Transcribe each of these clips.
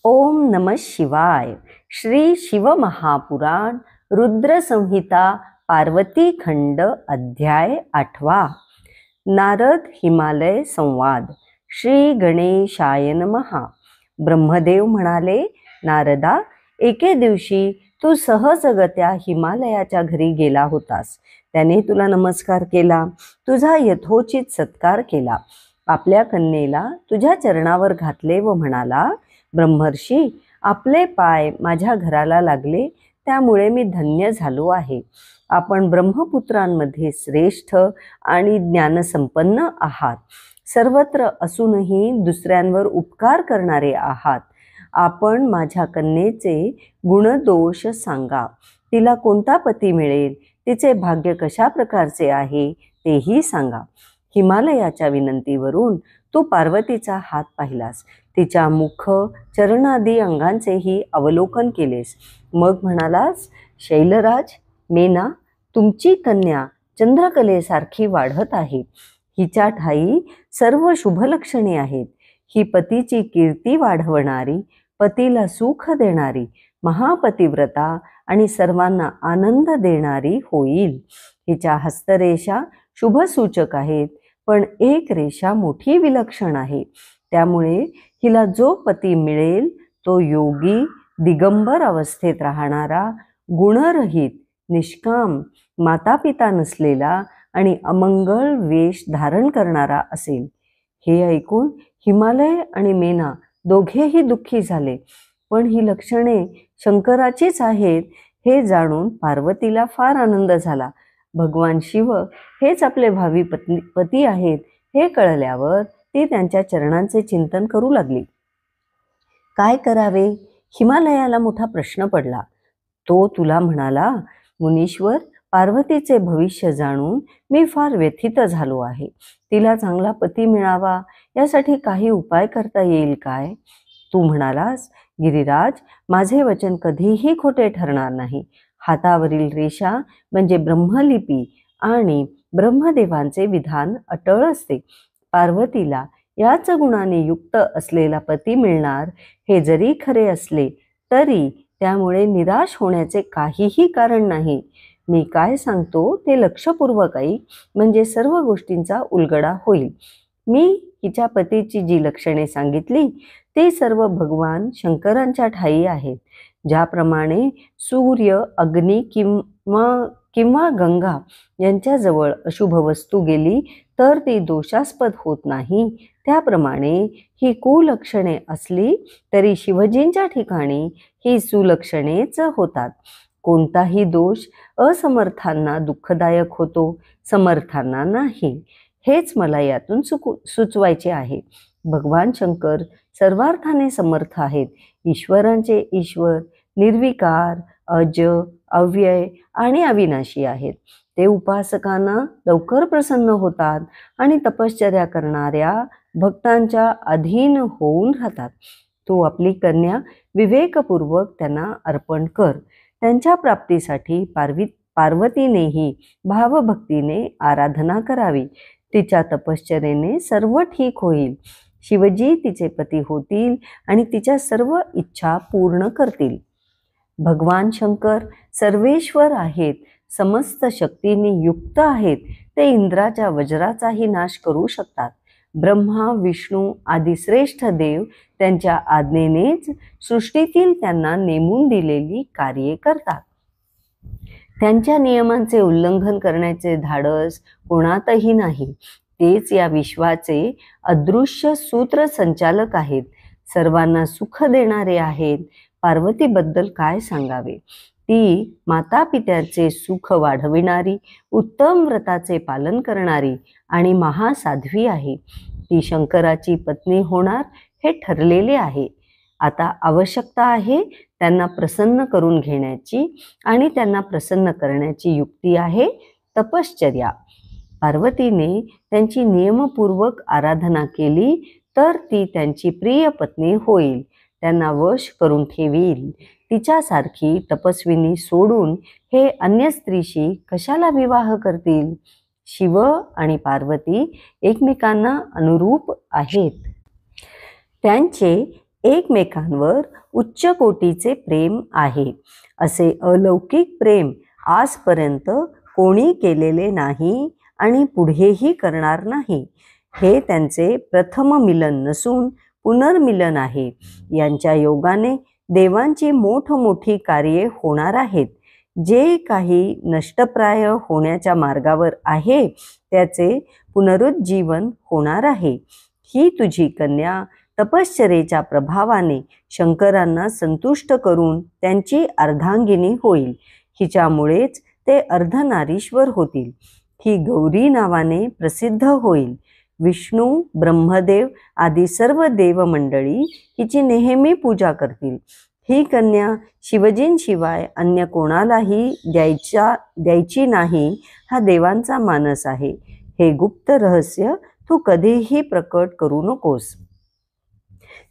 ओम नमः शिवाय। श्री शिवमहापुराण रुद्र संहिता पार्वती खंड अध्याय 8। नारद हिमालय संवाद। श्री गणेशाय नमः। ब्रह्मदेव म्हणाले, नारदा, एके दिवशी तू सहजगत्या हिमालयाच्या घरी गेला होतास. त्याने तुला नमस्कार केला, तुझा यथोचित सत्कार केला, आपल्या कन्येला तुझ्या चरणावर घातले व म्हणाला, ब्रह्मर्षी, आपले पाय माझ्या घराला लागले, त्यामुळे मी धन्य झालो आहे. आपण ब्रह्मपुत्रांमध्ये श्रेष्ठ आणि ज्ञानसंपन्न आहात. सर्वत्र असूनही दुसऱ्यांवर उपकार करणारे आहात. आपण माझ्या कन्येचे गुणदोष सांगा. तिला कोणता पती मिळेल, तिचे भाग्य कशा प्रकारचे आहे तेही सांगा. हिमालयाच्या विनंतीवरून तू पार्वतीचा हात पाहिलास, तिच्या मुख चरणादी अंगांचेही अवलोकन केलेस. मग म्हणालास, शैलराज मेना, तुमची कन्या चंद्रकलेसारखी वाढत आहे. हिच्या ठाई सर्व शुभलक्षणे आहेत. ही पतीची कीर्ती वाढवणारी, पतीला सुख देणारी, महापतिव्रता आणि सर्वांना आनंद देणारी होईल. हिच्या हस्तरेषा शुभसूचक आहेत, पण एक रेषा मोठी विलक्षण आहे. त्यामुळे हिला जो पती मिळेल तो योगी, दिगंबर अवस्थेत राहणारा, गुणरहित, निष्काम, मातापिता नसलेला आणि अमंगळ वेश धारण करणारा असेल. हे ऐकून हिमालय आणि मेना दोघेही दुःखी झाले. पण ही लक्षणे शंकराचीच आहेत हे जाणून पार्वतीला फार आनंद झाला. भगवान शिव हेच आपले भावी पती आहेत हे कळल्यावर ती त्यांच्या चरणांचे चिंतन करू लागली. काय करावे? हिमालयाला मोठा प्रश्न पडला. तो तुला म्हणाला, मुनीश्वर, पार्वतीचे भविष्य जाणून मी फार व्यथित झालो आहे. तिला चांगला पती मिळावा यासाठी काही उपाय करता येईल काय? तू म्हणालास, गिरिराज, माझे वचन कधीही खोटे ठरणार नाही. हातावरील रेषा म्हणजे ब्रह्मलिपी आणि ब्रह्मदेवांचे विधान अटळ असते. पार्वतीला याच गुणाने युक्त असलेला पती मिळणार हे जरी खरे असले तरी त्यामुळे निराश होण्याचे काहीही कारण नाही. मी काय सांगतो ते लक्षपूर्वक ऐक, म्हणजे सर्व गोष्टींचा उलगडा होईल. मी हिच्या पतीची जी लक्षणे सांगितली ते सर्व भगवान शंकरांच्या ठाई आहेत. ज्याप्रमाणे सूर्य, अग्नी किंवा गंगा यांच्याजवळ अशुभ वस्तू गेली तर ती दोषास्पद होत नाही, त्याप्रमाणे ही कुलक्षणे असली तरी शिवजींच्या ठिकाणी ही सुलक्षणेच होतात. कोणताही दोष असमर्थांना दुःखदायक होतो, समर्थांना नाही. हेच मला यातून सुचवायचे आहे. भगवान शंकर सर्वार्थाने समर्थ आहेत. ईश्वरांचे ईश्वर निर्विकार, अज, अव्यय आणि अविनाशी आहेत. ते उपासकांना लवकर प्रसन्न होतात आणि तपश्चर्या करणाऱ्या भक्तांच्या अधीन होऊन राहतात. तू आपली कन्या विवेकपूर्वक त्यांना अर्पण कर. त्यांच्या प्राप्तीसाठी पार्वतीनेही भावभक्तीने आराधना करावी. तिच्या तपश्चर्येने सर्व ठीक होईल. शिवजी तिचे पती होतील आणि तिच्या सर्व इच्छा पूर्ण करतील. भगवान शंकर सर्वेश्वर आहेत, समस्त शक्तींनी युक्त आहेत. ते इंद्राच्या वज्राचाही नाश करू शकतात. ब्रह्मा, विष्णू आदी श्रेष्ठ देव त्यांच्या आज्ञेनेच सृष्टीतील त्यांना नेमून दिलेली कार्ये करतात. त्यांच्या नियमांचे उल्लंघन करण्याचे धाडस कोणातही नाही. तेच या विश्वाचे अदृश्य सूत्र संचालक आहेत. सर्वांना सुख देणारे आहेत. पार्वतीबद्दल काय सांगावे? ती माता पित्याचे सुख वाढविणारी, उत्तम व्रताचे पालन करणारी आणि महासाध्वी आहे. ती शंकराची पत्नी होणार हे ठरलेले आहे. आता आवश्यकता आहे त्यांना प्रसन्न करून घेण्याची, आणि त्यांना प्रसन्न करण्याची युक्ती आहे तपश्चर्या. पार्वतीने त्यांची नियमपूर्वक आराधना केली तर ती त्यांची प्रिय पत्नी होईल, त्यांना वश करून ठेवील. तिच्यासारखी तपस्विनी सोडून हे अन्य स्त्रीशी कशाला विवाह करतील? शिव आणि पार्वती एकमेकांना अनुरूप आहेत. त्यांचे एकमेकांवर उच्च कोटीचे प्रेम आहे. असे अलौकिक प्रेम आजपर्यंत कोणी केलेले नाही आणि पुढेही करणार नाही. हे त्यांचे प्रथम मिलन नसून पुनर्मिलन आहे. यांच्या योगाने देवांची मोठमोठी कार्ये होणार आहेत. जे काही नष्टप्राय होण्याच्या मार्गावर आहे त्याचे पुनरुज्जीवन होणार आहे. ही तुझी कन्या तपश्चर्येच्या प्रभावाने शंकरांना संतुष्ट करून त्यांची अर्धांगिनी होईल. हिच्यामुळेच ते अर्धनारीश्वर होतील. ही गौरी नावाने प्रसिद्ध होईल. विष्णू, ब्रह्मदेव आदी सर्व देवमंडळी हिची नेहमी पूजा करतील. ही कन्या शिवजींशिवाय अन्य कोणालाही द्यायची नाही हा देवांचा मानस आहे. हे गुप्त रहस्य तू कधीही प्रकट करू नकोस.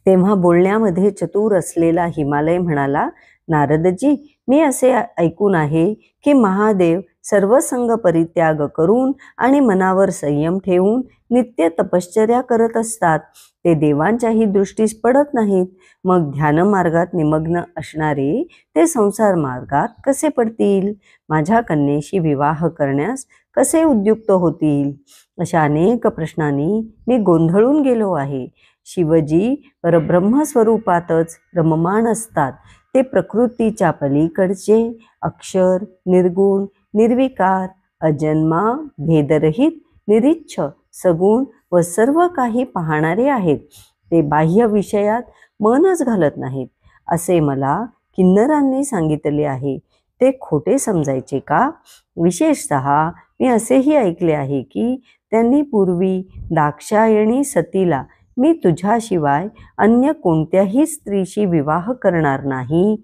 तेव्हा बोलण्यामध्ये चतुर असलेला हिमालय म्हणाला, नारदजी, मी असे ऐकून आहे की महादेव सर्वसंग परित्याग करून आणि मनावर संयम ठेवून नित्य तपश्चर्या करत असतात. ते देवांच्याही दृष्टीस पडत नाहीत. मग ध्यान मार्गात निमग्न असणारे ते संसार मार्गात कसे पडतील? माझ्या कन्येशी विवाह करण्यास कसे उद्युक्त होतील? अशा अनेक प्रश्नांनी मी गोंधळून गेलो आहे. शिवजी परब्रह्मस्वरूपातच रममाण असतात. ते प्रकृतीच्या पलीकडचे अक्षर, निर्गुण, निर्विकार, अजन्मा, भेदरहित, निरीच्छ, सगुण व सर्व काही पाहणारे आहेत. ते बाह्य विषयात मनच घालत नाहीत असे मला किन्नरांनी सांगितले आहे. ते खोटे समजायचे का? विशेषतः मी असेही ऐकले आहे की त्यांनी पूर्वी दाक्षायणी सतीला मी तुझ्याशिवाय अन्य कोणत्याही स्त्रीशी विवाह करणार नाही,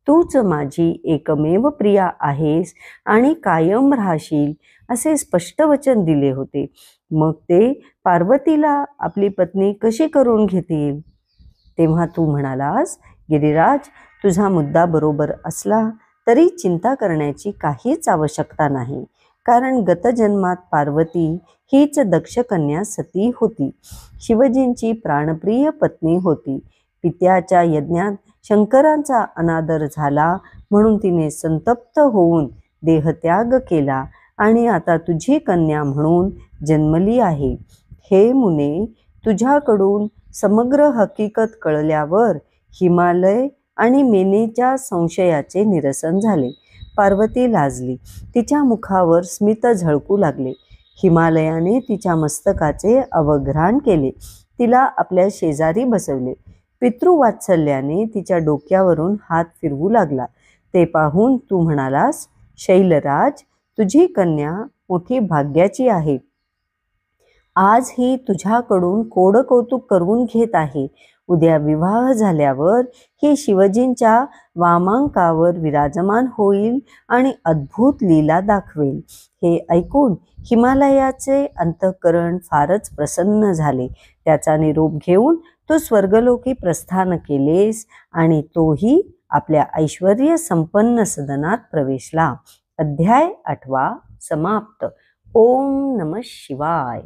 तूच माझी एकमेव प्रिया आहेस आणि कायम राहशील असे स्पष्ट वचन दिले होते. मग ते पार्वतीला आपली पत्नी कशी करून घेतील? तेव्हा तू म्हणालास, गिरिराज, तुझा मुद्दा बरोबर असला तरी चिंता करण्याची काहीच आवश्यकता नाही. कारण गतजन्मात पार्वती हीच दक्षकन्या सती होती. शिवजींची प्राणप्रिय पत्नी होती. पित्याच्या यज्ञात शंकरांचा अनादर झाला म्हणून तिने संतप्त होऊन देहत्याग केला आणि आता तुझी कन्या म्हणून जन्मली आहे. हे मुने, तुझ्याकडून समग्र हकीकत कळल्यावर हिमालय आणि मेनेच्या संशयाचे निरसन झाले. पार्वती लाजली. तिच्या मुखावर स्मित झळकू लागले. हिमालयाने तिच्या मस्तकाचे अवघ्राण केले. तिला आपल्या शेजारी बसवले. पितृवात्सल्याने तिच्या डोक्यावरून हात फिरवू लागला. ते पाहून तू म्हणालास, शैलराज, तुझी कन्या मोठी भाग्याची आहे. आज ही तुझ्याकडून कोडकौतुक करून घेत आहे. उद्या विवाह झाल्यावर ही शिवजींच्या वामांकावर विराजमान होईल आणि अद्भुत लीला दाखवेल. हे ऐकून हिमालयाचे अंतःकरण फारच प्रसन्न झाले. त्याचा निरोप घेऊन तो स्वर्गलोकी प्रस्थान केलेस आणि तोही आपल्या ऐश्वर्य संपन्न सदनात प्रवेशला. अध्याय 8 समाप्त. ओम नमः शिवाय.